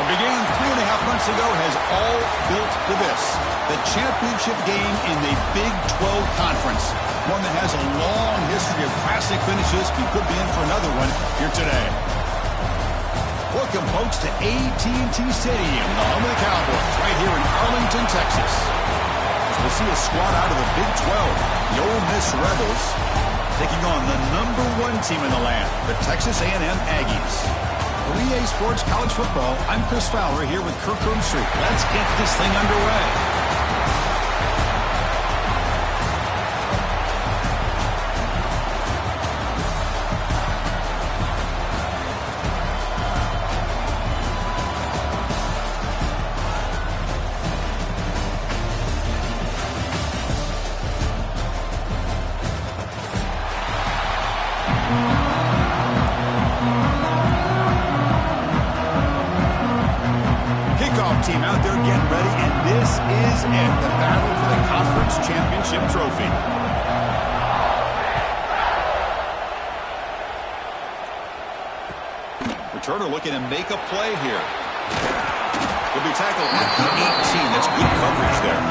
began 3.5 months ago has all built to this. The championship game in the Big 12 Conference. One that has a long history of classic finishes. We could be in for another one here today. Welcome, folks, to AT&T Stadium, the home of the Cowboys, right here in Arlington, Texas. As we'll see a squad out of the Big 12, the Ole Miss Rebels, taking on the #1 team in the land, the Texas A&M Aggies. For EA Sports College Football, I'm Chris Fowler here with Kirk Street. Let's get this thing underway. Team out there getting ready, and this is it, the battle for the conference championship trophy. Returner looking to make a play here. Will be tackled at the 18. That's good coverage there.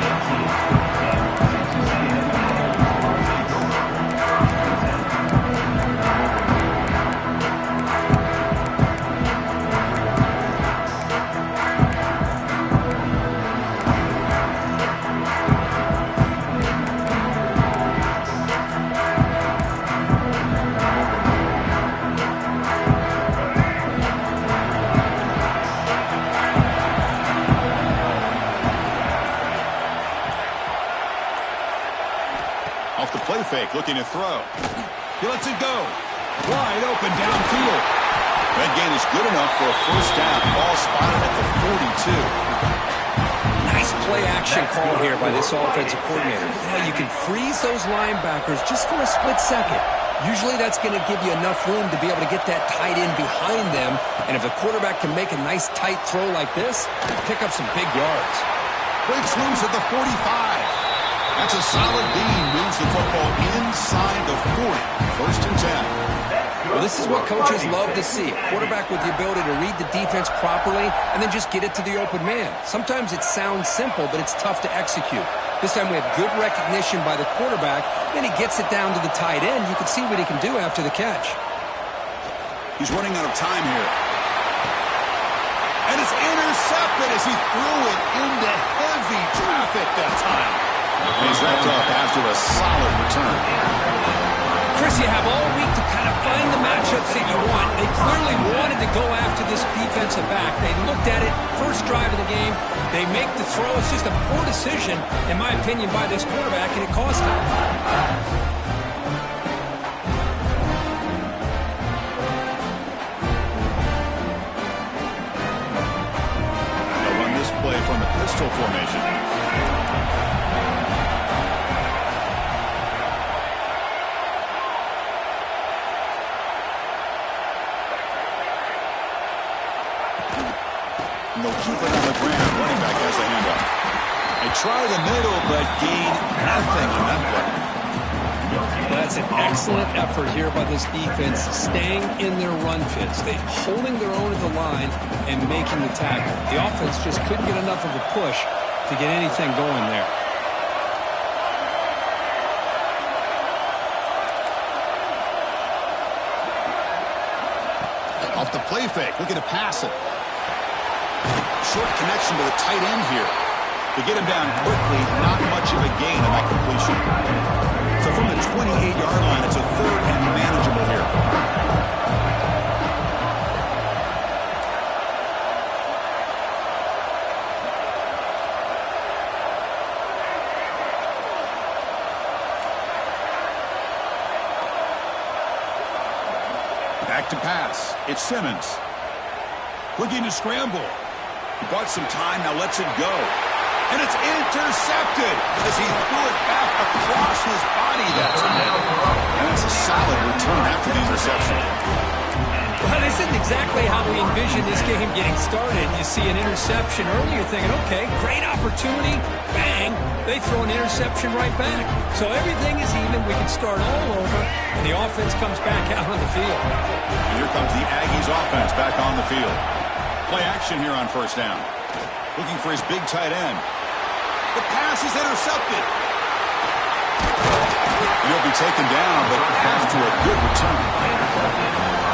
Off the play fake, looking to throw. He lets it go. Wide open downfield. That gain is good enough for a first down. Ball spotted at the 42. Nice play action call here by this offensive coordinator. You can freeze those linebackers just for a split second. Usually that's going to give you enough room to be able to get that tight end behind them. And if a quarterback can make a nice tight throw like this, pick up some big yards. Breaks loose at the 45. That's a solid beam. Moves the football inside the 40. 1st and 10. Well, this is what coaches love to see. A quarterback with the ability to read the defense properly and then just get it to the open man. Sometimes it sounds simple, but it's tough to execute. This time we have good recognition by the quarterback. Then he gets it down to the tight end. You can see what he can do after the catch. He's running out of time here. And it's intercepted as he threw it into heavy traffic that time. He's wrapped up after a solid return. Chris, you have all week to kind of find the matchups that you want. They clearly wanted to go after this defensive back. They looked at it, first drive of the game. They make the throw. It's just a poor decision, in my opinion, by this quarterback, and it cost him. They'll run this play from the pistol formation. And they'll keep it on the ground. Running back has the handoff. They try the middle, but gain nothing on that play. That's an excellent effort here by this defense, staying in their run fits. They holding their own at the line and making the tackle. The offense just couldn't get enough of a push to get anything going there. Off the play fake, looking to pass it. Short connection to the tight end here. To get him down quickly, not much of a gain on that completion. So from the 28-yard line, it's a 3rd and manageable here. Back to pass. It's Simmons. Looking to scramble. He bought some time, now lets it go. And it's intercepted as he threw it back across his body that time. And it's a solid return after the interception. Well, this isn't exactly how we envisioned this game getting started. You see an interception early, you're thinking, okay, great opportunity, bang, they throw an interception right back. So everything is even, we can start all over, and the offense comes back out on the field. And here comes the Aggies offense back on the field. Play action here on first down. Looking for his big tight end. The pass is intercepted. He'll be taken down, but after a good return.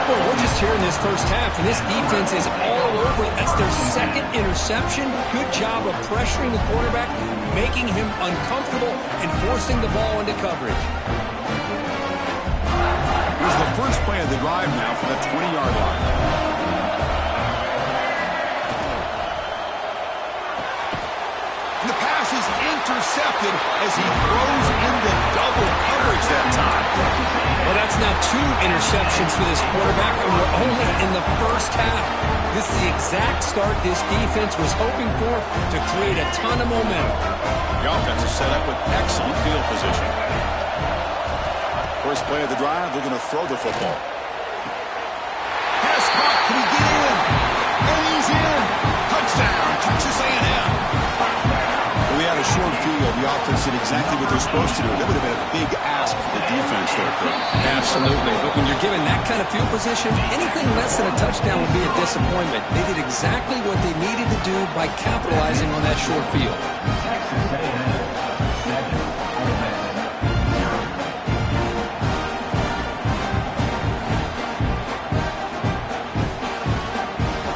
Well, we're just here in this first half, and this defense is all over it. That's their second interception. Good job of pressuring the quarterback, making him uncomfortable, and forcing the ball into coverage. Here's the first play of the drive now for the 20-yard line. And the pass is intercepted as he throws into double coverage that time. Well, that's now 2 interceptions for this quarterback, and we're only in the first half. This is the exact start this defense was hoping for to create a ton of momentum. The offense is set up with excellent field position. First play of the drive, they're going to throw the football. Pass caught, can he get in? And he's in! Touchdown, Texas A&M. Well, they had a short field. The offense did exactly what they're supposed to do. That would have been a big ask for the defense there, Craig. Absolutely, but when you're given that kind of field position, anything less than a touchdown would be a disappointment. They did exactly what they needed to do by capitalizing on that short field.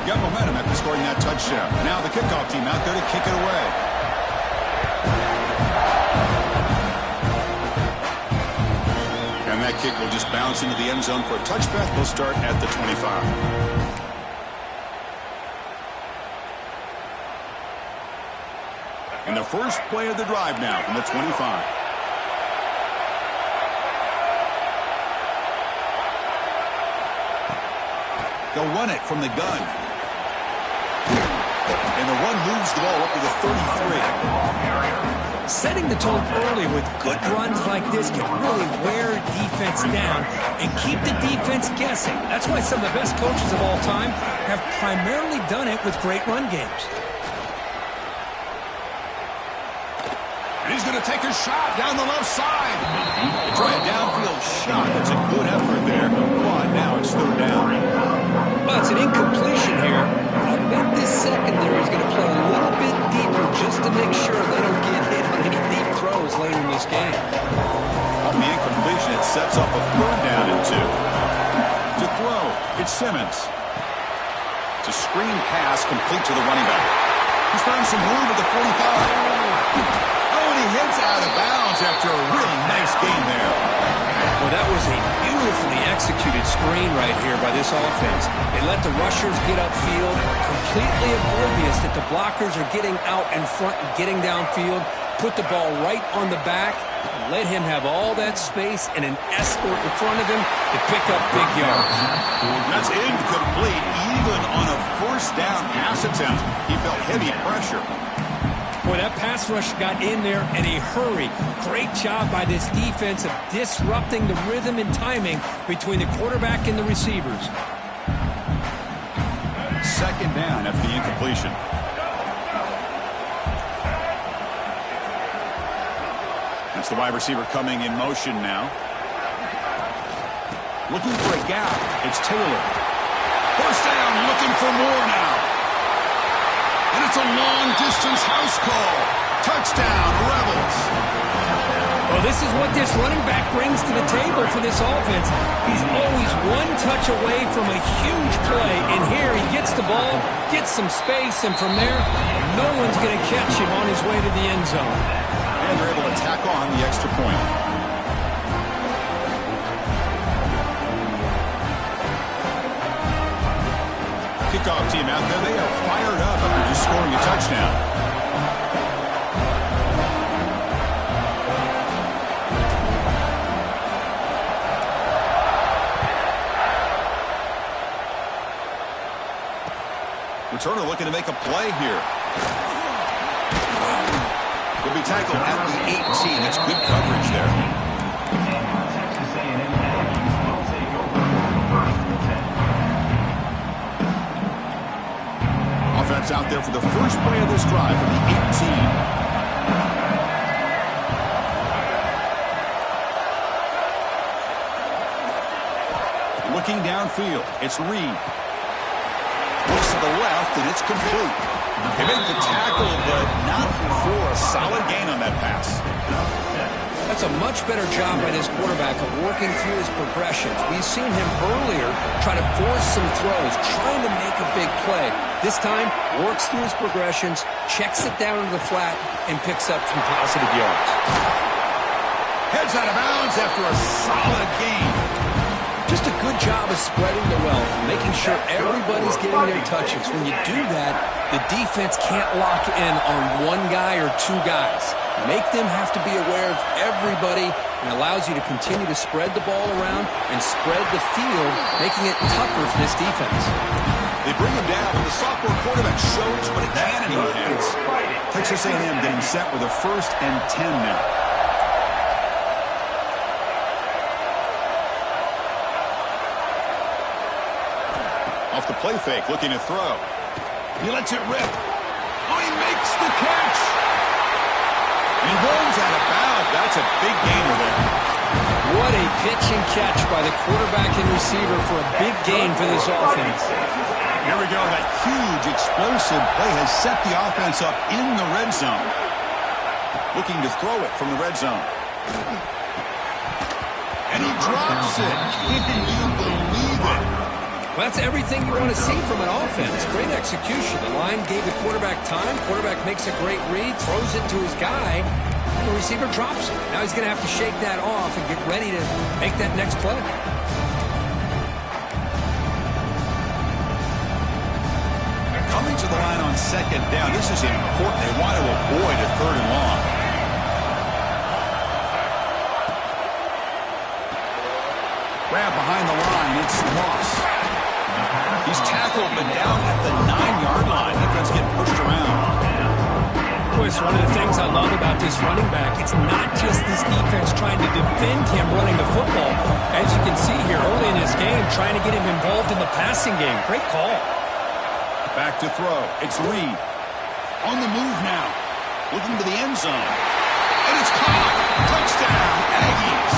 Got momentum after scoring that touchdown. Now the kickoff team out there to kick it away. And that kick will just bounce into the end zone for a touchback. They'll start at the 25. And the first play of the drive now from the 25. They'll run it from the gun. And the run moves the ball up to the 33. Setting the tone early with good runs like this can really wear defense down and keep the defense guessing. That's why some of the best coaches of all time have primarily done it with great run games. And he's going to take a shot down the left side. They try a downfield shot. That's a good effort there. But now it's third down. Well, it's an incompletion here. I bet this secondary is going to play a little bit deeper just to make sure they don't get hit on any deep throws later in this game. On the incompletion, it sets up a third down and 2. To throw, it's Simmons. It's a screen pass complete to the running back. He's found some room at the 45. He hits out of bounds after a really nice game there. Well, that was a beautifully executed screen right here by this offense. They let the rushers get upfield, completely oblivious that the blockers are getting out in front and getting downfield, put the ball right on the back, and let him have all that space and an escort in front of him to pick up big yards. That's incomplete, even on a first down pass attempt. He felt heavy pressure. Boy, that pass rush got in there in a hurry. Great job by this defense of disrupting the rhythm and timing between the quarterback and the receivers. Second down after the incompletion. That's the wide receiver coming in motion now. Looking for a gap. It's Taylor. First down, looking for more now. And it's a long-distance house call. Touchdown, Rebels. Well, this is what this running back brings to the table for this offense. He's always one touch away from a huge play. And here he gets the ball, gets some space, and from there, no one's going to catch him on his way to the end zone. And they're able to tack on the extra point. Kickoff team out there, they are fired up after just scoring a touchdown. Returner looking to make a play here. Will be tackled at the 18. That's good coverage there. Offense out there for the first play of this drive from the 18. Looking downfield, it's Reed. Looks to the the left, and it's complete. They make the tackle, but not for a solid gain on that pass. That's a much better job by this quarterback of working through his progressions. We've seen him earlier try to force some throws, trying to make a big play. This time, works through his progressions, checks it down into the flat, and picks up some positive yards. Heads out of bounds after a solid gain. Just a good job of spreading the wealth, making sure everybody's getting their touches. When you do that, the defense can't lock in on one guy or two guys. Make them have to be aware of everybody, and allows you to continue to spread the ball around and spread the field, making it tougher for this defense. They bring him down, and the sophomore quarterback shows what a cannon he has. Texas A&M getting set with a 1st and 10 now. Off the play fake, looking to throw. He lets it rip. Oh, he makes the catch. And he runs out of bounds. That's a big gainer there. What a pitch and catch by the quarterback and receiver for a big gain for this offense. Here we go. That huge, explosive play has set the offense up in the red zone. Looking to throw it from the red zone. And he drops it. Can you believe it? Well, that's everything you want to see from an offense. Great execution. The line gave the quarterback time. Quarterback makes a great read, throws it to his guy, and the receiver drops it. Now he's going to have to shake that off and get ready to make that next play. Coming to the line on 2nd down. This is important. They want to avoid a 3rd and long. Grab behind the line. It's Moss. He's tackled, but down at the 9-yard line. Defense getting pushed around. Of course, one of the things I love about this running back, it's not just this defense trying to defend him running the football. As you can see here early in this game, trying to get him involved in the passing game. Great call. Back to throw. It's Reed. On the move now. Looking to the end zone. And it's caught. Touchdown, Aggies.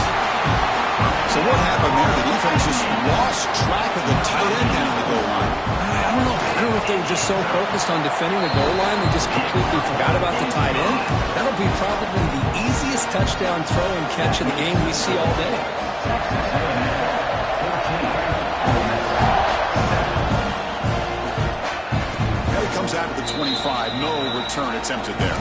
So what happened there? The defense just lost track of the tight end down the goal line. I don't know if they were just so focused on defending the goal line, they just completely forgot about the tight end. That'll be probably the easiest touchdown throw and catch of the game we see all day. Now he comes out of the 25. No return attempted there.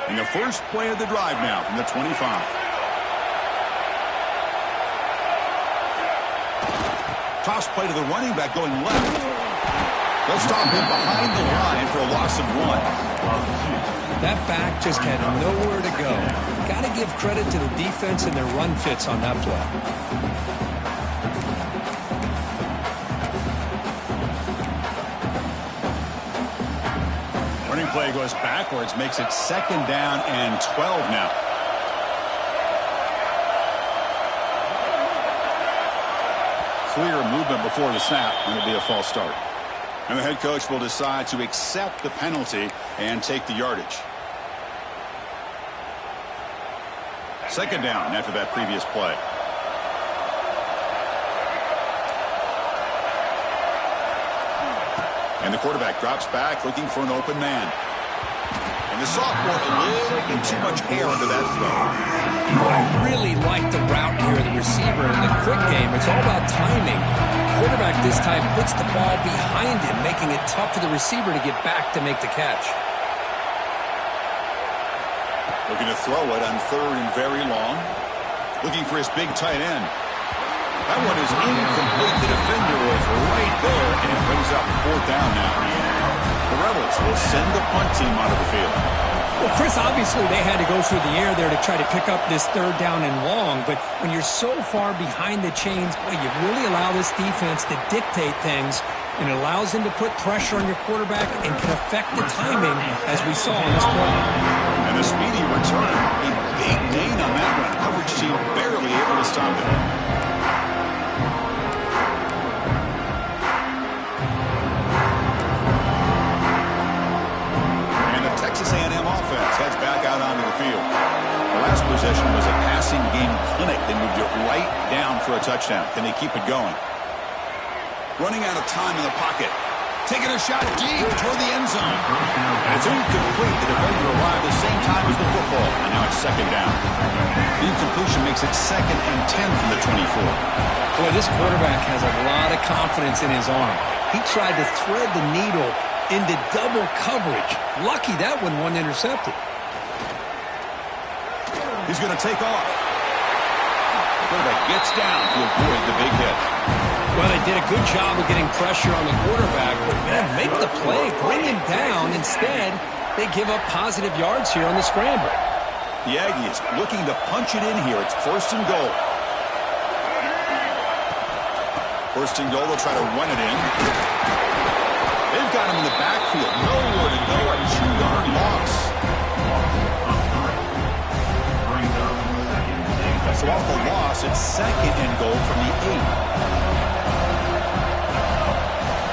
And the first play of the drive now from the 25. Toss play to the running back going left. They'll stop him behind the line for a loss of 1. That back just had nowhere to go. Got to give credit to the defense and their run fits on that play. Play goes backwards, makes it 2nd down and 12 now. Clear movement before the snap, and it'll be a false start. And the head coach will decide to accept the penalty and take the yardage. 2nd down after that previous play. And the quarterback drops back, looking for an open man. And the sophomore a little bit too much air under that throw. I really like the route here of the receiver in the quick game. It's all about timing. Quarterback this time puts the ball behind him, making it tough for the receiver to get back to make the catch. Looking to throw it on 3rd and very long. Looking for his big tight end. That one is incomplete. The defender was right there, and it brings up 4th down now. The Rebels will send the punt team out of the field. Well, Chris, obviously they had to go through the air there to try to pick up this 3rd down and long, but when you're so far behind the chains, boy, you really allow this defense to dictate things, and it allows them to put pressure on your quarterback and can affect the timing, as we saw in this play. And a speedy return, a big gain on that one. Coverage team barely able to stop it. Texas A&M offense heads back out onto the field. The last possession was a passing game clinic. They moved it right down for a touchdown. touchdown. Can they keep it going? Running out of time in the pocket. Taking a shot deep toward the end zone. And it's incomplete. The defender arrived the same time as the football. And now it's second down. The incompletion makes it 2nd and 10 from the 24. Boy, this quarterback has a lot of confidence in his arm. He tried to thread the needle into double coverage. Lucky that one wasn't intercepted. He's going to take off. Quarterback gets down to avoid the big hit. Well, they did a good job of getting pressure on the quarterback, but man, make the play, bring him down. Instead, they give up positive yards here on the scramble. The Aggies looking to punch it in here. It's 1st and goal. 1st and goal, they'll try to run it in. They've got him in the backfield. Nowhere to go. A 2-yard loss. So off the loss, it's 2nd and goal from the 8.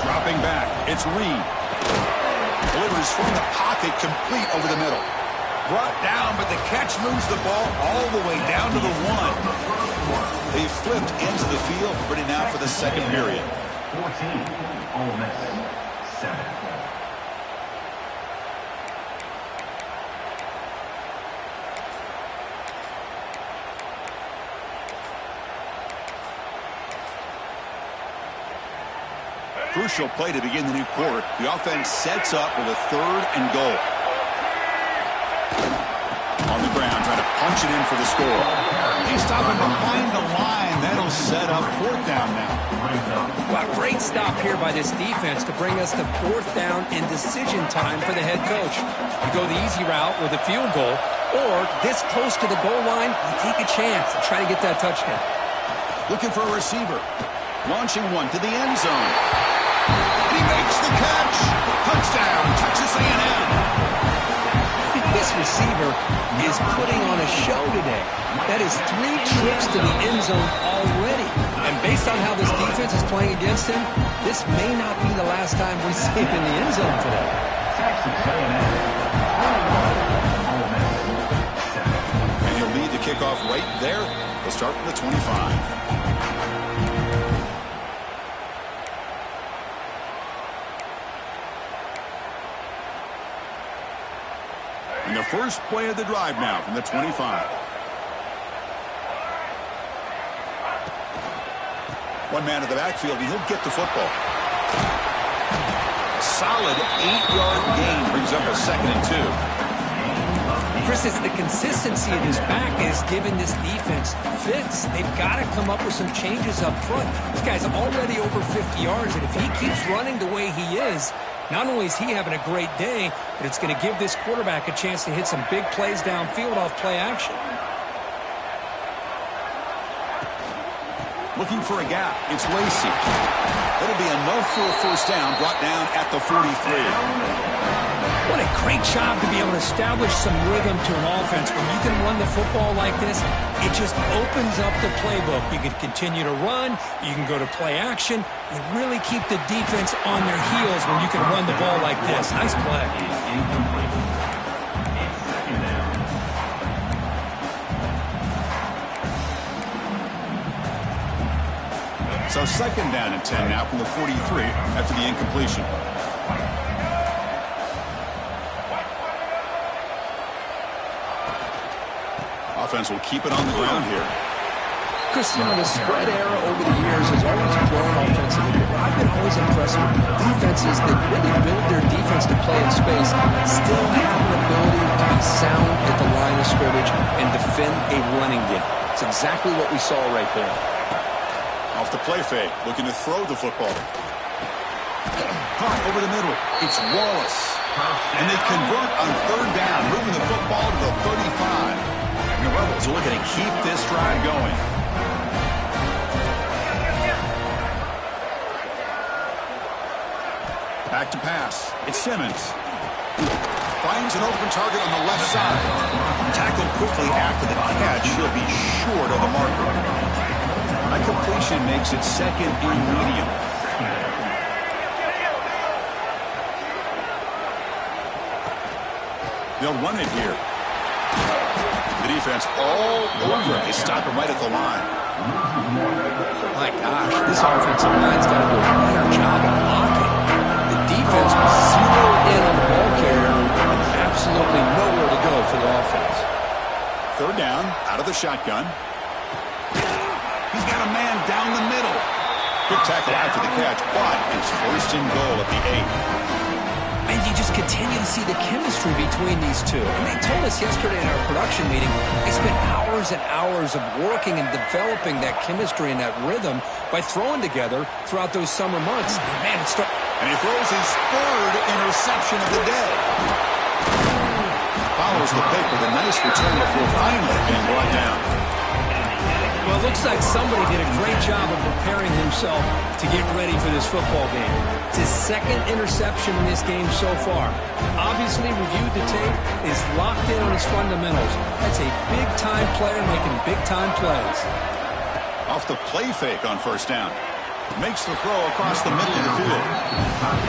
Dropping back, it's Reed. Delivers from the pocket, complete over the middle. Brought down, but the catch moves the ball all the way down to the 1. They flipped into the field, ready now for the second period. 14, Ole Miss, 7. Crucial play to begin the new quarter. The offense sets up with a 3rd and goal. On the ground, trying to punch it in for the score. They stop him behind the line. That'll set up 4th down now. Well, great stop here by this defense to bring us to 4th down and decision time for the head coach. You go the easy route with a field goal, or this close to the goal line, you take a chance and try to get that touchdown. Looking for a receiver. Launching one to the end zone. And he makes the catch. Touchdown, Texas A&M. This receiver is putting on a show today. That is 3 trips to the end zone already. And based on how this defense is playing against him, this may not be the last time we see him in the end zone today. And he'll lead the kickoff right there. We'll start from the 25. And the first play of the drive now from the 25. One man in the backfield, and he'll get the football. Solid 8-yard gain brings up a 2nd and 2. Chris, it's the consistency of his back is giving this defense fits. They've got to come up with some changes up front. This guy's already over 50 yards, and if he keeps running the way he is, not only is he having a great day, but it's going to give this quarterback a chance to hit some big plays downfield off play action. Looking for a gap. It's Lacey. That'll be enough for a 1st down, brought down at the 43. What a great job to be able to establish some rhythm to an offense. When you can run the football like this, it just opens up the playbook. You can continue to run. You can go to play action. You really keep the defense on their heels when you can run the ball like this. Nice play. So 2nd down and 10 now from the 43 after the incompletion. Offense will keep it on the ground here. Chris, you know, the spread era over the years has always grown offensively. But I've been always impressed with defenses that really build their defense to play in space, still have an ability to be sound at the line of scrimmage and defend a running game. It's exactly what we saw right there. Off the play fake, looking to throw the football. Caught over the middle. It's Wallace. And they convert on 3rd down, moving the football to the 35. And the Rebels are looking to keep this drive going. Back to pass. It's Simmons. Finds an open target on the left side. Tackled quickly after the catch. He'll be short of the marker. That completion makes it 2nd and medium. They'll run it here. The defense all over it. They stop him right at the line. My gosh, this offensive line's got to do a better job of blocking. The defense was zeroed in on the ball carrier and absolutely nowhere to go for the offense. Third down, out of the shotgun. He's got a man down the middle. Good tackle after the catch, but it's first and goal at the 8. And you just continue to see the chemistry between these two. And they told us yesterday in our production meeting, they spent hours and hours of working and developing that chemistry and that rhythm by throwing together throughout those summer months. And man, and he throws his third interception of the day. Follows the pick with a nice return before finally being brought down. Well, it looks like somebody did a great job of preparing himself to get ready for this football game. It's his second interception in this game so far. Obviously, reviewed the tape, is locked in on his fundamentals. That's a big-time player making big-time plays. Off the play fake on first down. Makes the throw across the middle of the field.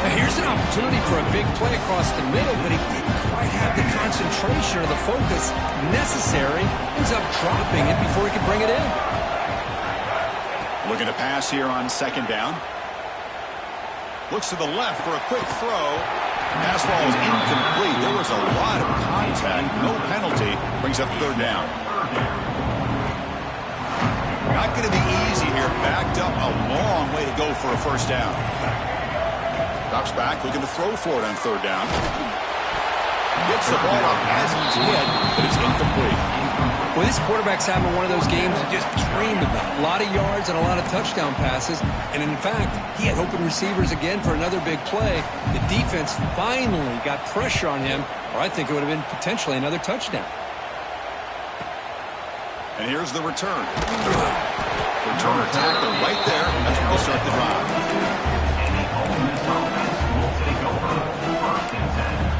Now here's an opportunity for a big play across the middle, but he didn't quite have the concentration or the focus necessary. Ends up dropping it before he could bring it in. Looking to pass here on second down. Looks to the left for a quick throw. Pass ball is incomplete. There was a lot of contact. No penalty. Brings up third down. Not going to be easy here. Backed up a long way to go for a first down. Drops back, looking to throw for it on third down. Gets the ball up as he's hit, but it's incomplete. Well, this quarterback's having one of those games he just dreamed about. A lot of yards and a lot of touchdown passes. And in fact, he had open receivers again for another big play. The defense finally got pressure on him, or I think it would have been potentially another touchdown. And here's the return. Returner tackle right there. That's where we'll start the drive. And the Ole Miss offense will take over first and 10.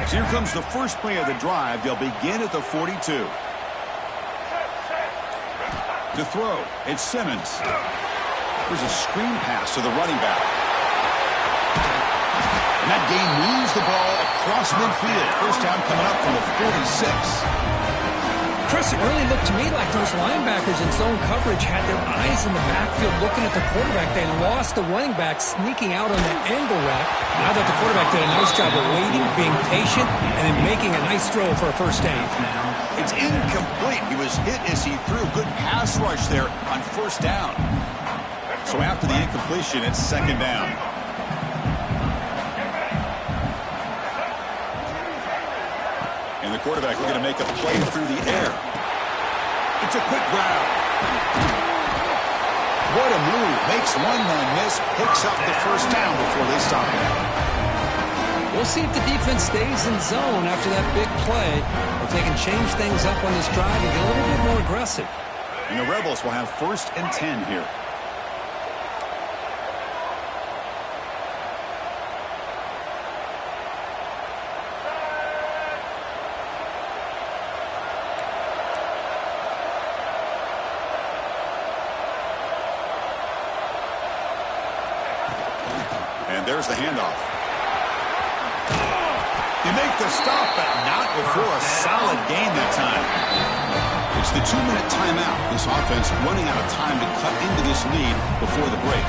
So here comes the first play of the drive. They'll begin at the 42. To throw, it's Simmons. There's a screen pass to the running back. And that gain moves the ball across midfield. First down coming up from the 46. Chris, it really looked to me like those linebackers in zone coverage had their eyes in the backfield looking at the quarterback. They lost the running back sneaking out on the angle route. I thought the quarterback did a nice job of waiting, being patient, and then making a nice throw for a first down. It's incomplete. He was hit as he threw. Good pass rush there on first down. So after the incompletion, it's second down. And the quarterback looking to make a play through the air. It's a quick grab. What a move. Makes one man miss. Picks up the first down before they stop him. We'll see if the defense stays in zone after that big play, or if they can change things up on this drive and get a little bit more aggressive. And the Rebels will have first and 10 here. And there's the handoff. You make the stop, but not before a solid gain that time. It's the 2-minute timeout. This offense running out of time to cut into this lead before the break.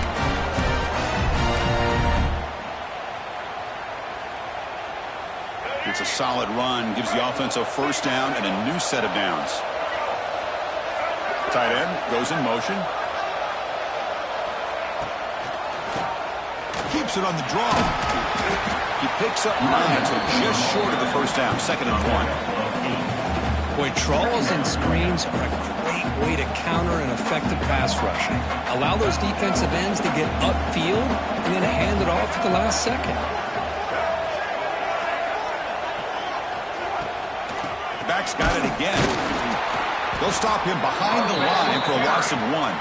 It's a solid run. Gives the offense a first down and a new set of downs. Tight end goes in motion. Keeps it on the draw. He picks up 9, so just short of the first down. Second and 1. Boy, draws and screens are a great way to counter an effective pass rush. Allow those defensive ends to get upfield and then hand it off at the last second. The back's got it again. They'll stop him behind the line for a loss of 1.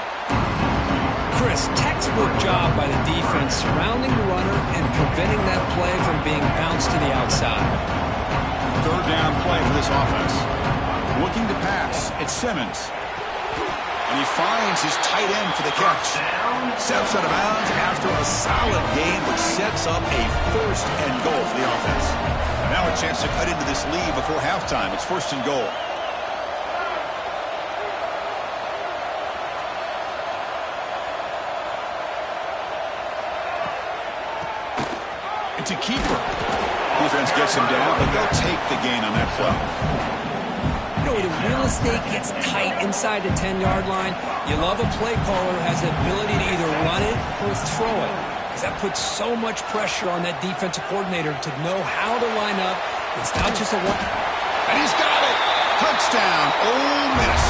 Chris, textbook job by the defense surrounding the runner and preventing that play from being bounced to the outside. Third down play for this offense. Looking to pass. It's Simmons. And he finds his tight end for the catch. Steps out of bounds after a solid gain, which sets up a first and goal for the offense. Now a chance to cut into this lead before halftime. It's 1st and goal. It's a keeper. Defense gets him down, but they'll take the gain on that play. You know, the real estate gets tight inside the 10-yard line. You love a play caller who has the ability to either run it or throw it, because that puts so much pressure on that defensive coordinator to know how to line up. It's not just a one. And he's got it. Touchdown, Ole Miss.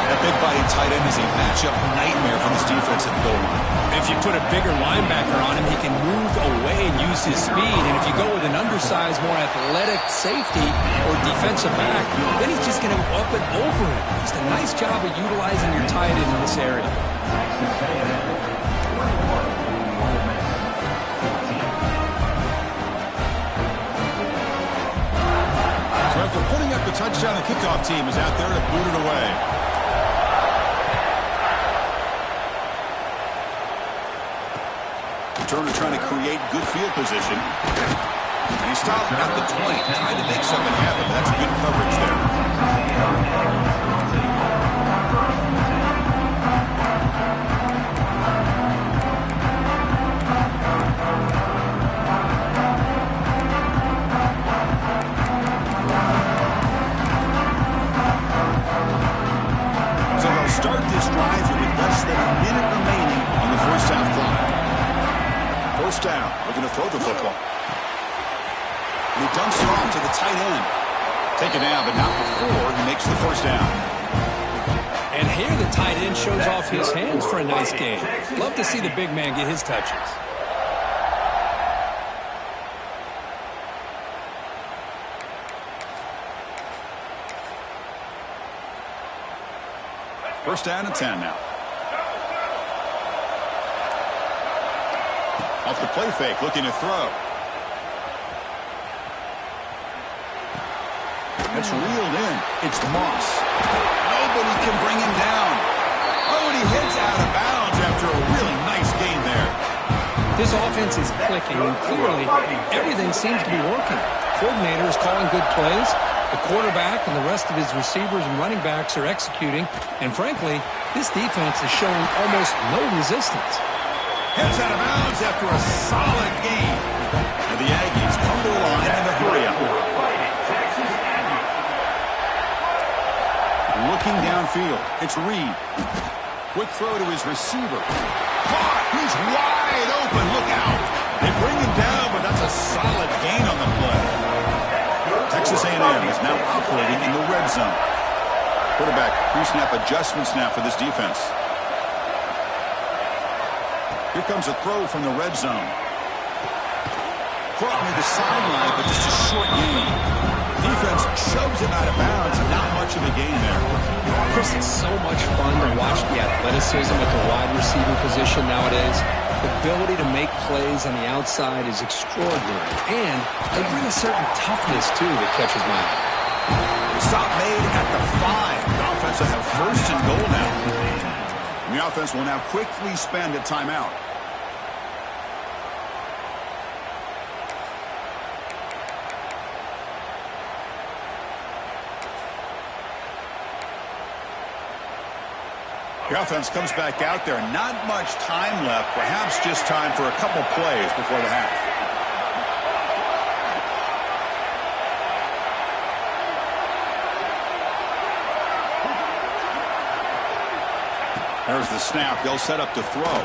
That big body tight end is a matchup nightmare for this defense at the goal line. If you put a bigger linebacker on him, he can move away and use his speed. And if you go with an undersized, more athletic safety or defensive back, then he's just going to up and over him. Just a nice job of utilizing your tight end in this area. So after putting up the touchdown, the kickoff team is out there to boot it away. Turner trying to create good field position. And he stopped at the 20, trying to make something happen. That's good coverage there. So they'll start this drive with less than a minute remaining on the first half clock. First down, looking to throw the football. And he dumps it off to the tight end. Taken down, but not before he makes the first down. And here the tight end shows off his hands for a nice game. Love to see the big man get his touches. First down and 10 now. Off the play fake, looking to throw. That's reeled in. It's Moss. Nobody can bring him down. Oh, and he hits out of bounds after a really nice gain there. This offense is clicking, and clearly everything seems to be working. The coordinator is calling good plays. The quarterback and the rest of his receivers and running backs are executing. And frankly, this defense is showing almost no resistance. Hits out of bounds after a solid game. And the Aggies come to the line in a hurry-up. Looking downfield, it's Reed. Quick throw to his receiver. Caught! He's wide open. Look out! They bring him down, but that's a solid gain on the play. Texas A&M is now operating in the red zone. Quarterback pre-snap adjustments now for this defense. Here comes a throw from the red zone. Caught near the sideline, but just a short gain. Defense shoves him out of bounds. Not much of a gain there. Chris, it's so much fun to watch the athleticism at the wide receiver position nowadays. The ability to make plays on the outside is extraordinary. And they bring a certain toughness, too, that catches my eye. Stop made at the 5. The offense will have first and goal now. And the offense will now quickly spend a timeout. The offense comes back out there. Not much time left. Perhaps just time for a couple plays before the half. There's the snap. They'll set up to throw.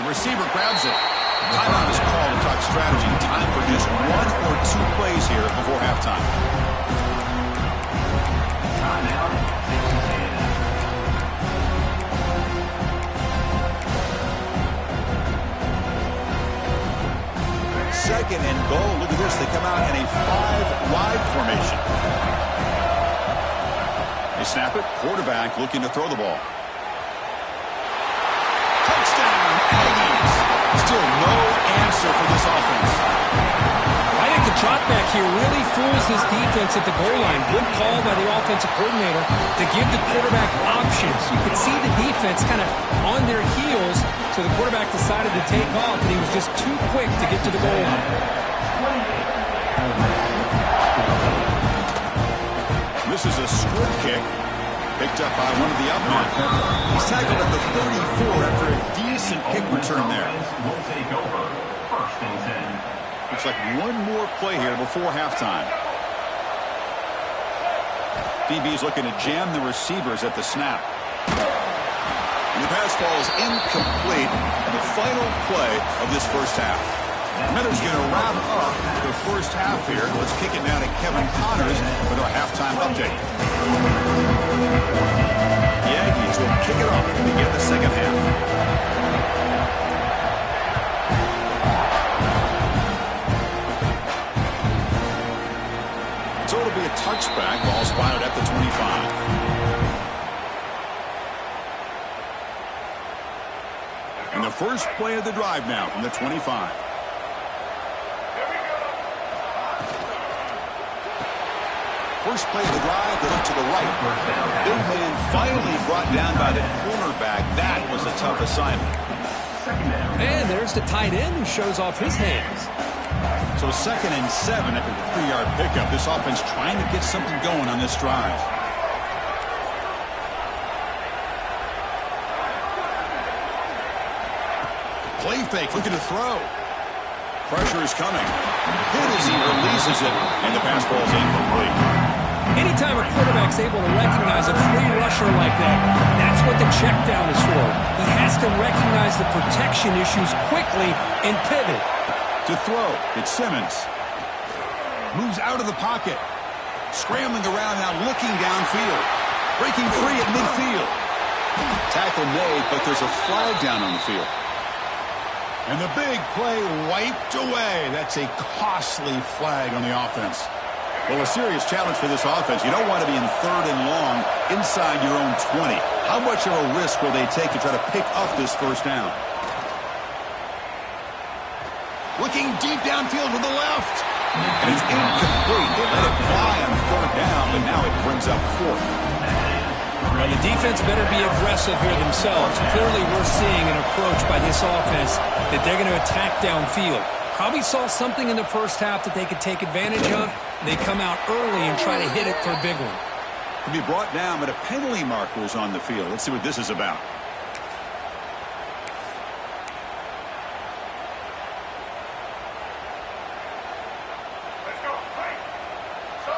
The receiver grabs it. Timeout is called to talk strategy. Time for just 1 or 2 plays here before halftime. Second and goal. Look at this. They come out in a 5-wide formation. They snap it. Quarterback looking to throw the ball. Touchdown, Aggies. Still no answer for this offense. I think the drop back here really fools this defense at the goal line. Good call by the offensive coordinator to give the quarterback options. You could see the defense kind of on their heels, so the quarterback decided to take off, and he was just too quick to get to the goal line. This is a squib kick. Picked up by one of the upmen. He's tackled at the 34 after a decent kick return there. Will take over. First and 10. Looks like one more play here before halftime. DB's looking to jam the receivers at the snap. And the pass falls incomplete. The final play of this first half. Minter's going to wrap up the first half here. Let's kick it now to Kevin Connors with our halftime update. The Aggies will kick it off to begin the second half. So it'll be a touchback. Ball spotted at the 25. And the first play of the drive now from the 25. First play of the drive, they look to the right. Big man finally brought down by the cornerback. That was a tough assignment. And there's the tight end who shows off his hands. So 2nd and 7 at the 3-yard pickup. This offense trying to get something going on this drive. Play fake, looking to throw. Pressure is coming. Hit as he releases it, and the pass ball is incomplete. Anytime a quarterback's able to recognize a free rusher like that, that's what the check down is for. He has to recognize the protection issues quickly and pivot. To throw, it's Simmons. Moves out of the pocket. Scrambling around now, looking downfield. Breaking free at midfield. Tackle made, but there's a flag down on the field. And the big play wiped away. That's a costly flag on the offense. Well, a serious challenge for this offense. You don't want to be in 3rd and long inside your own 20. How much of a risk will they take to try to pick up this first down? Looking deep downfield to the left. And it's incomplete. They let it fly on 3rd down, but now it brings up 4th. Well, the defense better be aggressive here themselves. Clearly, we're seeing an approach by this offense that they're going to attack downfield. Probably saw something in the first half that they could take advantage of. They come out early and try to hit it for a big one. To be brought down, but a penalty marker is on the field. Let's see what this is about.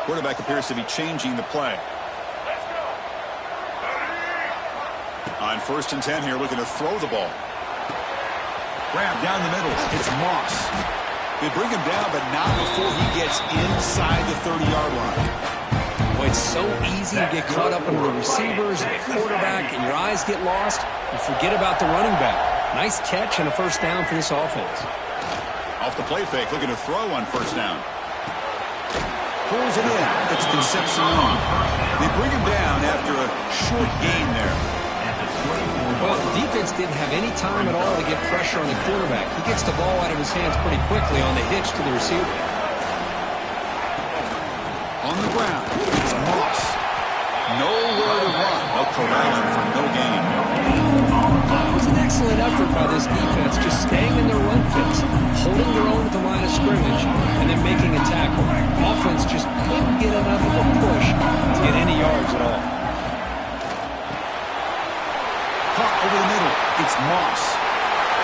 Quarterback appears to be changing the play. On 1st and 10 here, looking to throw the ball. Grab down the middle. It's Moss. They bring him down, but not before he gets inside the 30-yard line. Boy, it's so easy to get caught up in the receivers and the quarterback, and your eyes get lost. You forget about the running back. Nice catch and a first down for this offense. Off the play fake, looking to throw on 1st down. Pulls it in. It's Concepcion. They bring him down after a short gain there. Well, the defense didn't have any time at all to get pressure on the quarterback. He gets the ball out of his hands pretty quickly on the hitch to the receiver. On the ground, it's Moss. Nowhere to run. They'll corral him for no gain. It was an excellent effort by this defense, just staying in their run fits, holding their own at the line of scrimmage, and then making a tackle. Offense just couldn't get enough of a push to get any yards at all. Over the middle, it's Moss.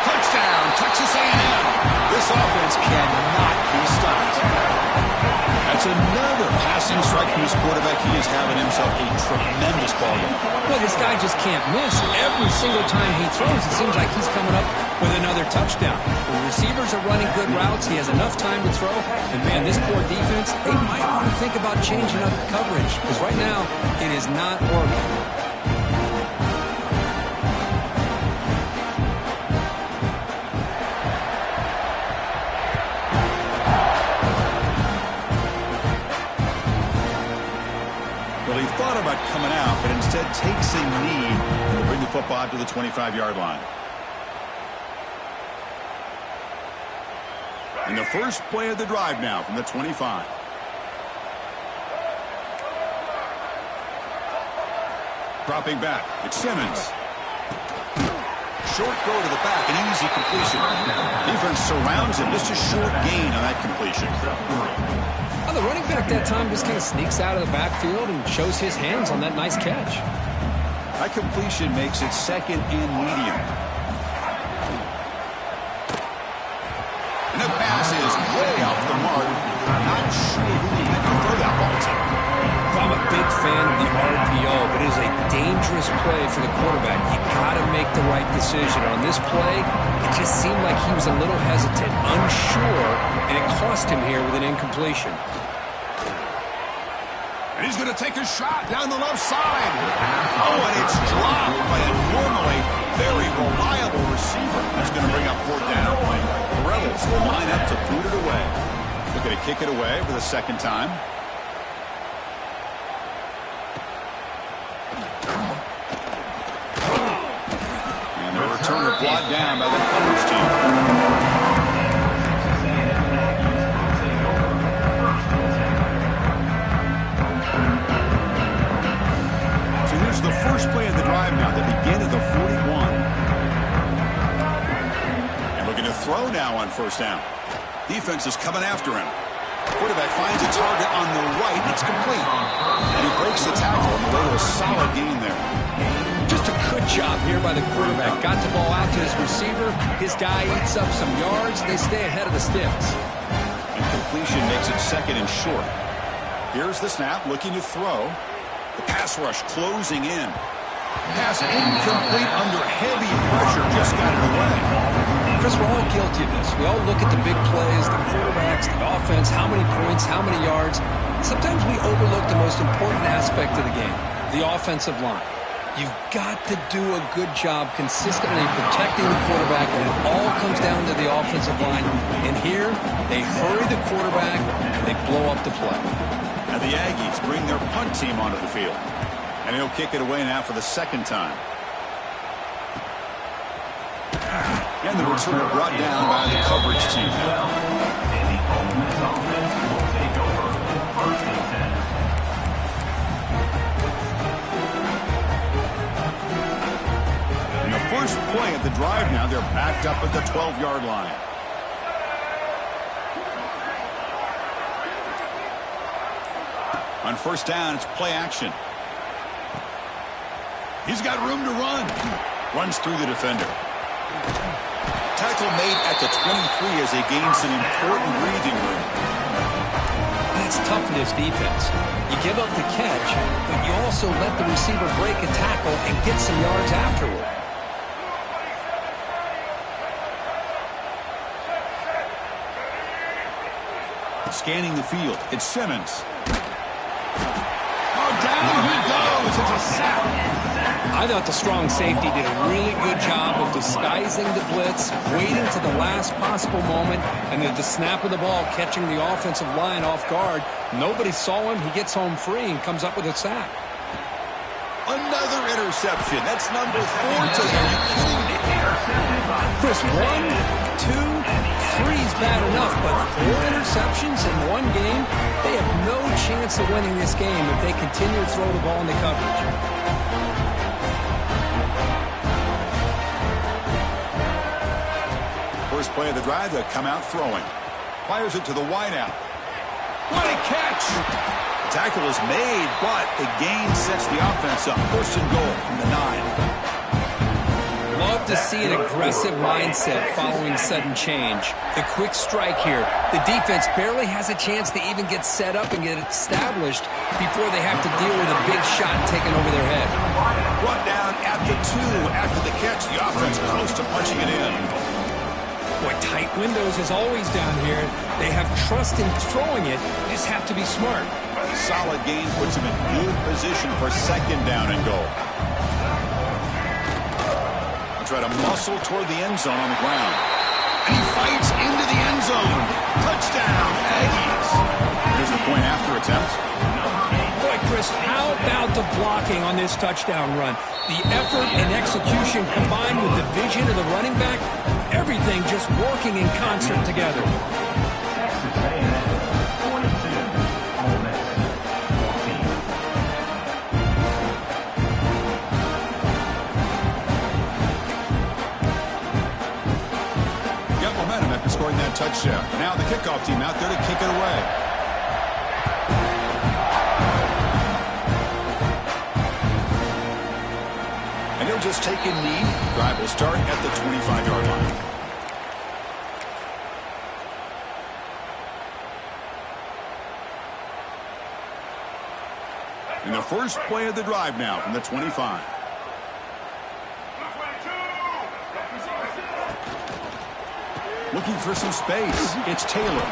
Touchdown, Texas A&M. This offense cannot be stopped. That's another passing strike from his quarterback. He is having himself a tremendous ball game. Well, this guy just can't miss. Every single time he throws, it seems like he's coming up with another touchdown. The receivers are running good routes. He has enough time to throw. And, man, this poor defense, they might want to think about changing up the coverage because right now it is not working. He thought about coming out, but instead takes a knee to bring the football out to the 25-yard line. And the first play of the drive now from the 25. Dropping back, it's Simmons. short throw to the back, an easy completion. Defense surrounds him, just a short gain on that completion. Well, the running back that time just kind of sneaks out of the backfield and shows his hands on that nice catch. That completion makes it second and medium. And the pass is way off the mark. Not sure who he meant to throw that ball to. I'm a big fan of the RPO, but it is a dangerous play for the quarterback. You got to make the right decision. On this play, it just seemed like he was a little hesitant, unsure, and it cost him here with an incompletion. And he's going to take a shot down the left side. Oh, and it's dropped by a normally very reliable receiver. That's going to bring up fourth down. The Rebels will line up to boot it away. Looking to kick it away for the second time. And the returner brought down by the coverage team. The first play of the drive now, the begin of the 41. And looking to throw now on first down. Defense is coming after him. Quarterback finds a target on the right. It's complete. And he breaks the tackle on the way to a solid gain there. Just a good job here by the quarterback. Got the ball out to his receiver. His guy eats up some yards. They stay ahead of the sticks. And completion makes it second and short. Here's the snap, looking to throw. The pass rush closing in. Pass incomplete under heavy pressure. Just got it away. Chris, we're all guilty of this. We all look at the big plays, the quarterbacks, the offense, how many points, how many yards. Sometimes we overlook the most important aspect of the game, the offensive line. You've got to do a good job consistently protecting the quarterback, and it all comes down to the offensive line. And here, they hurry the quarterback, and they blow up the play. And the Aggies bring their punt team onto the field. And he'll kick it away now for the second time. And the returner brought down by the coverage team. And the Ole Miss offense will take over first and 10. And the first play of the drive now, they're backed up at the 12-yard line. On first down, it's play action. He's got room to run. Runs through the defender. Tackle made at the 23 as they gain some important breathing room. That's tough for this defense. You give up the catch, but you also let the receiver break a tackle and get some yards afterward. Scanning the field, it's Simmons. Down he goes. It's a sack. I thought the strong safety did a really good job of disguising the blitz, waiting to the last possible moment, and at the snap of the ball, catching the offensive line off guard. Nobody saw him. He gets home free and comes up with a sack. Another interception. That's number 4 today. Are you kidding me? Chris, 1, 2, 3 is bad enough, but 4 interceptions in one game, they have no chance of winning this game if they continue to throw the ball in the coverage. First play of the drive, they'll come out throwing. Fires it to the wideout. What a catch! The tackle is made, but the gain sets the offense up. First and goal from the 9. Love to see an aggressive mindset following sudden change. The quick strike here. The defense barely has a chance to even get set up and get established before they have to deal with a big shot taken over their head. Brought down at the 2 after the catch. The offense close to punching it in. Boy, tight windows is always down here. They have trust in throwing it. They just have to be smart. Solid gain puts him in good position for second down and goal. Try to muscle toward the end zone on the ground. And he fights into the end zone. Touchdown, Aggies. Here's the point after attempt. Boy, Chris, how about the blocking on this touchdown run? The effort and execution combined with the vision of the running back, everything just working in concert together. Texas A&M 42, Ole Miss 14. touchdown. Now the kickoff team out there to kick it away. And he'll just take a knee. Drive will start at the 25-yard line. And the first play of the drive now from the 25. Looking for some space. It's Taylor.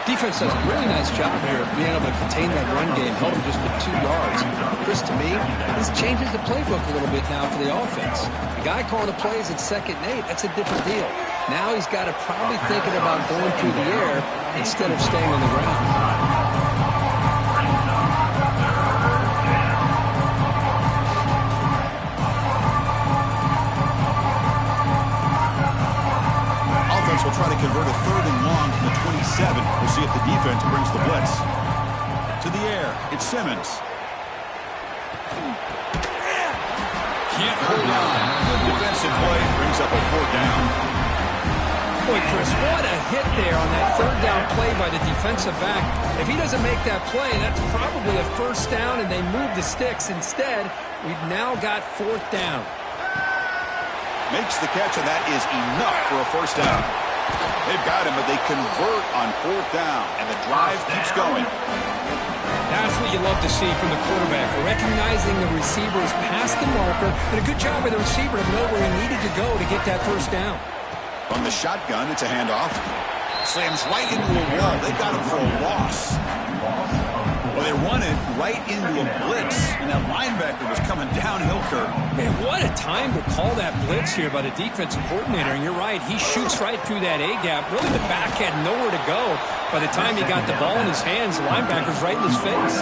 Defense does a really nice job here of being able to contain that run game, held him just with 2 yards. Chris, to me, this changes the playbook a little bit now for the offense. The guy calling the plays at 2nd and 8, that's a different deal. Now he's got to probably thinking about going through the air instead of staying on the ground. Will try to convert a 3rd and long from the 27. We'll see if the defense brings the blitz. To the air, it's Simmons. Can't hold on. The defensive play brings up a 4th down. Boy, Chris, what a hit there on that 3rd down play by the defensive back. If he doesn't make that play, that's probably a 1st down, and they move the sticks. Instead, we've now got 4th down. Makes the catch, and that is enough for a 1st down. They've got him, but they convert on 4th down, and the drive keeps going. That's what you love to see from the quarterback, recognizing the receiver's past the marker, and a good job by the receiver to know where he needed to go to get that 1st down. From the shotgun, it's a handoff. Slams right into a wall. They got him for a loss. Well, they run it right into a blitz, and that linebacker was coming downhill, Kirk. Man, what a time to call that blitz here by the defensive coordinator. And you're right, he shoots right through that A-gap. Really, the back had nowhere to go. By the time he got the ball in his hands, the linebacker's right in his face.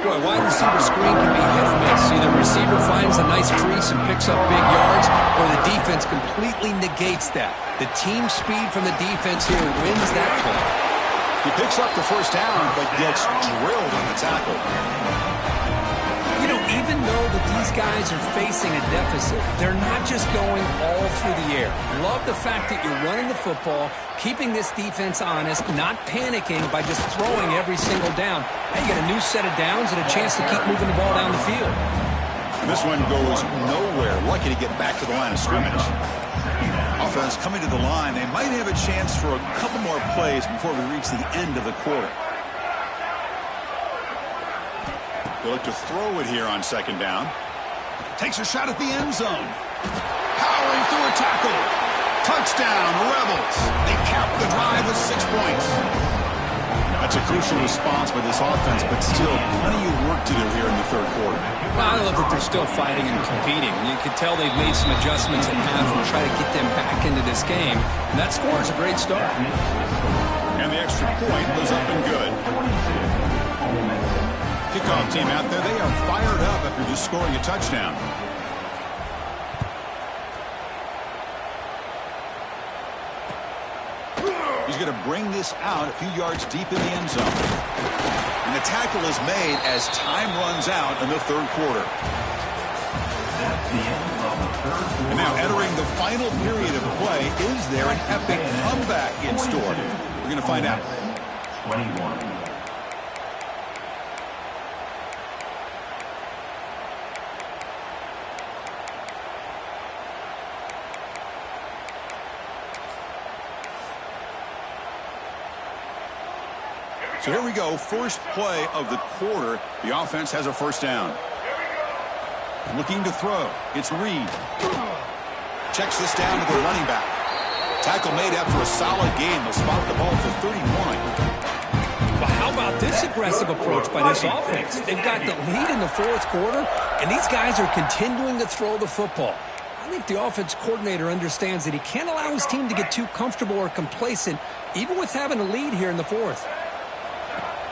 Boy, wide receiver screen can be hit or miss. Either the receiver finds a nice crease and picks up big yards, or the defense completely negates that. The team speed from the defense here wins that play. He picks up the 1st down, but gets drilled on the tackle. You know, even though that these guys are facing a deficit, they're not just going all through the air. Love the fact that you're running the football, keeping this defense honest, not panicking by just throwing every single down. Now you get a new set of downs and a chance to keep moving the ball down the field. And this one goes nowhere. Lucky to get back to the line of scrimmage. Offense coming to the line. They might have a chance for a couple more plays before we reach the end of the quarter. They look to throw it here on 2nd down. Takes a shot at the end zone. Powering through a tackle. Touchdown, Rebels. They cap the drive with 6 points. That's a crucial response by this offense, but still plenty of work to do here in the 3rd quarter. Well, I love that they're still fighting and competing. You can tell they've made some adjustments at half and try to get them back into this game. And that score is a great start. And the extra point was up and good. Kickoff team out there, they are fired up after just scoring a touchdown. He's going to bring this out a few yards deep in the end zone. And the tackle is made as time runs out in the 3rd quarter. And now entering the final period of play, is there an epic comeback in store? We're going to find out. 21. So here we go, first play of the quarter. The offense has a 1st down. Looking to throw. It's Reed. Checks this down to the running back. Tackle made after a solid game. They'll spot the ball for 31. Well, how about this aggressive approach by this offense? They've got the lead in the 4th quarter, and these guys are continuing to throw the football. I think the offense coordinator understands that he can't allow his team to get too comfortable or complacent, even with having a lead here in the 4th.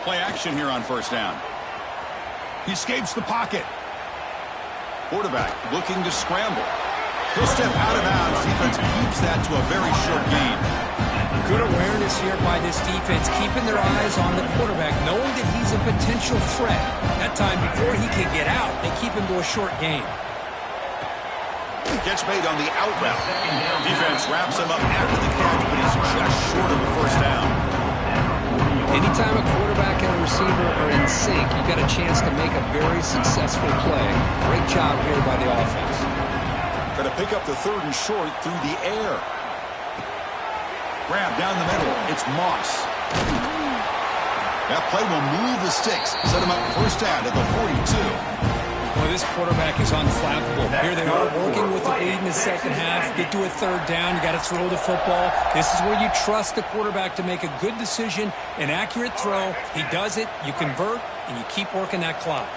Play action here on 1st down. He escapes the pocket. Quarterback looking to scramble. He'll step out of bounds. Defense keeps that to a very short gain. Good awareness here by this defense, keeping their eyes on the quarterback, knowing that he's a potential threat. That time before he can get out, they keep him to a short gain. Catch made on the out route. Defense wraps him up after the catch, but he's just short of a first down. Anytime a quarterback and a receiver are in sync, you got a chance to make a very successful play. Great job here by the offense. Going to pick up the 3rd and short through the air. Grab down the middle. It's Moss. That play will move the sticks. Set him up first down at the 42. Well, this quarterback is unflappable. Here they are working with the lead in the second half. Get to a 3rd down. You got to throw the football. This is where you trust the quarterback to make a good decision, an accurate throw. He does it. You convert, and you keep working that clock.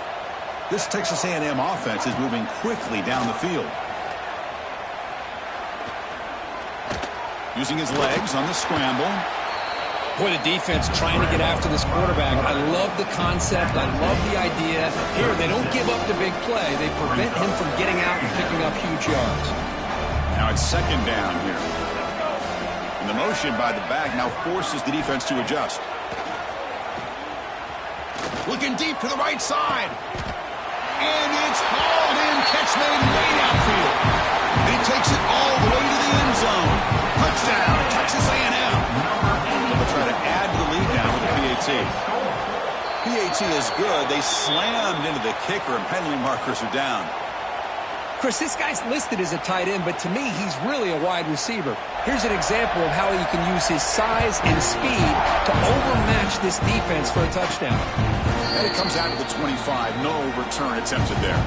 This Texas A&M offense is moving quickly down the field. Using his legs on the scramble. Boy, the defense trying to get after this quarterback. I love the concept. I love the idea. Here, they don't give up the big play. They prevent him from getting out and picking up huge yards. Now it's 2nd down here. And the motion by the back now forces the defense to adjust. Looking deep to the right side. And it's hauled in. Catch made way downfield. And he takes it all the way to the end zone. Touchdown, Texas A&M. They'll try to add to the lead now with the PAT. PAT is good. They slammed into the kicker, and penalty markers are down. Chris, this guy's listed as a tight end, but to me, he's really a wide receiver. Here's an example of how he can use his size and speed to overmatch this defense for a touchdown. And it comes out to the 25. No return attempted there.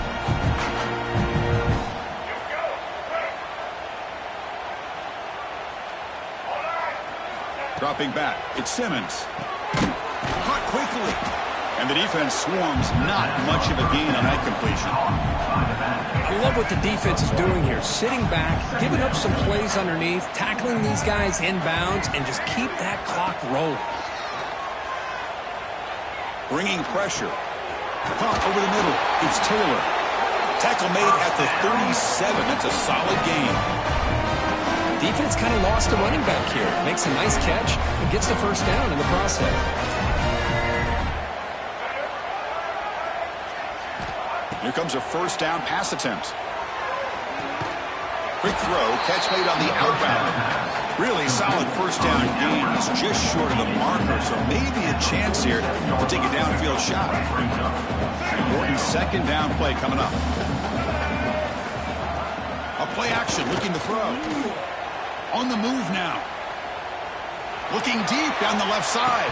Dropping back, it's Simmons. Caught quickly. And the defense swarms, not much of a gain on that completion. I love what the defense is doing here. Sitting back, giving up some plays underneath, tackling these guys inbounds, and just keep that clock rolling. Bringing pressure. Caught over the middle. It's Taylor. Tackle made at the 37. That's a solid gain. Defense kind of lost a running back here. Makes a nice catch and gets the first down in the process. Here comes a first down pass attempt. Quick throw, catch made on the out route. Really solid first down gain. He's just short of the marker, so maybe a chance here to take a downfield shot. Important 2nd down play coming up. A play action, looking to throw. On the move now. Looking deep down the left side.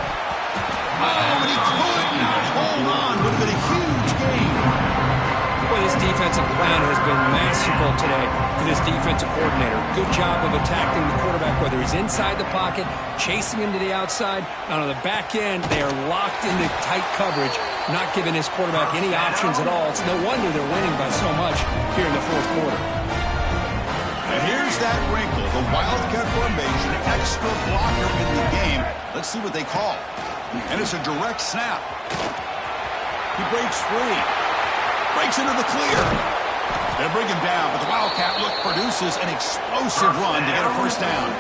Oh, and he could not hold on. Would have been a huge gain. Boy, this defensive plan has been masterful today for this defensive coordinator. Good job of attacking the quarterback, whether he's inside the pocket, chasing him to the outside. And on the back end, they are locked into tight coverage, not giving his quarterback any options at all. It's no wonder they're winning by so much here in the 4th quarter. And here's that wrinkle, the Wildcat formation, extra blocker in the game. Let's see what they call. And it's a direct snap. He breaks free. Breaks into the clear. They'll bring him down, but the Wildcat look produces an explosive run to get a first down.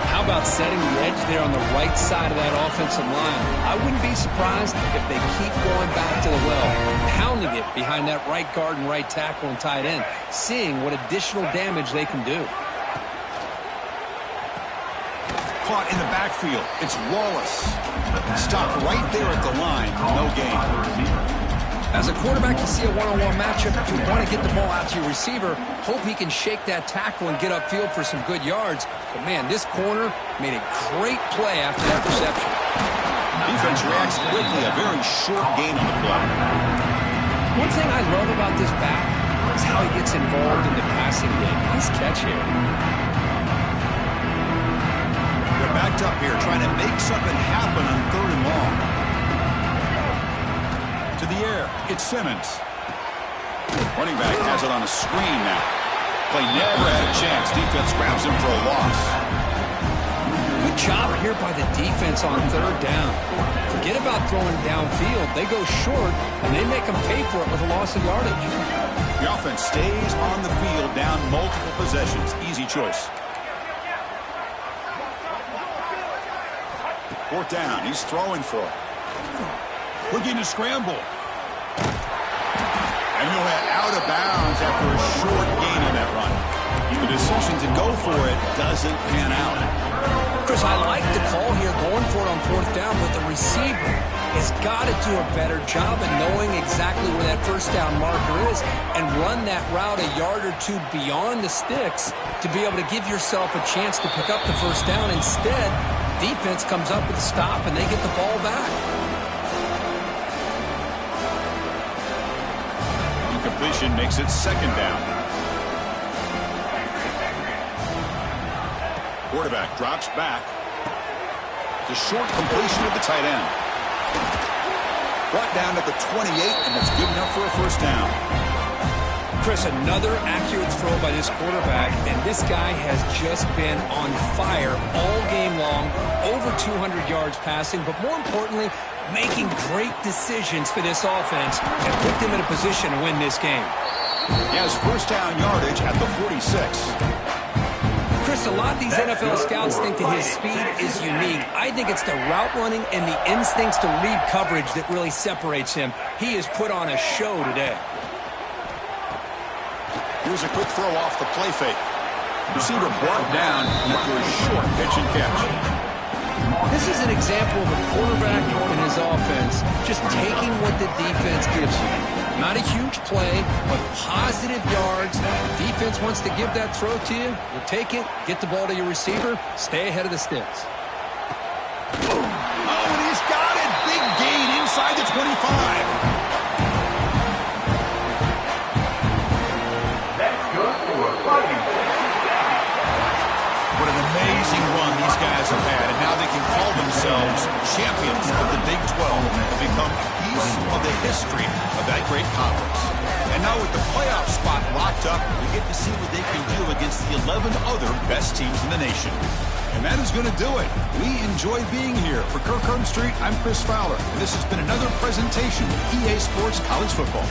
How about setting the edge there on the right side of that offensive line? I wouldn't be surprised if they keep going back to the well, pounding it behind that right guard and right tackle and tight end, seeing what additional damage they can do. Caught in the backfield. It's Wallace. Stopped right there at the line. No gain. As a quarterback, you see a one-on-one matchup. You want to get the ball out to your receiver. Hope he can shake that tackle and get upfield for some good yards. But, man, this corner made a great play after that reception. Defense reacts quickly. A very short gain on the play. One thing I love about this back is how he gets involved in the passing game. Nice catch here. They're backed up here trying to make something happen on 3rd and long. To the air, it's Simmons. Running back has it on a screen now. Play never had a chance. Defense grabs him for a loss. Good job here by the defense on 3rd down. Forget about throwing downfield. They go short, and they make them pay for it with a loss of yardage. The offense stays on the field down multiple possessions. Easy choice. 4th down. He's throwing for it. Looking to scramble. And he'll head out of bounds after a short gain of that decision to go for it doesn't pan out. Chris, I like the call here, going for it on 4th down, but the receiver has got to do a better job of knowing exactly where that 1st down marker is and run that route a yard or two beyond the sticks to be able to give yourself a chance to pick up the 1st down. Instead, defense comes up with a stop and they get the ball back. Incompletion makes it 2nd down. Quarterback drops back. The short completion of the tight end. Brought down at the 28, and that's good enough for a 1st down. Chris, another accurate throw by this quarterback, and this guy has just been on fire all game long, over 200 yards passing, but more importantly, making great decisions for this offense and put them in a position to win this game. He has 1st down yardage at the 46. Chris, a lot of these NFL scouts think that his speed is unique. I think it's the route running and the instincts to read coverage that really separates him. He has put on a show today. Here's a quick throw off the play fake. Receiver brought down after a short pitch and catch. This is an example of a quarterback and his offense just taking what the defense gives you. Not a huge play, but positive yards. Defense wants to give that throw to you. You take it, get the ball to your receiver, stay ahead of the sticks. Oh, and he's got it. Big gain inside the 25. That's good for a fighting. What an amazing run these guys have had, and now they can call themselves champions of the Big 12 and become a piece of the history of that great conference. And now with the playoff spot locked up, we get to see what they can do against the 11 other best teams in the nation. And that is going to do it. We enjoy being here. For Kirk Street, I'm Chris Fowler, and this has been another presentation of EA Sports College Football.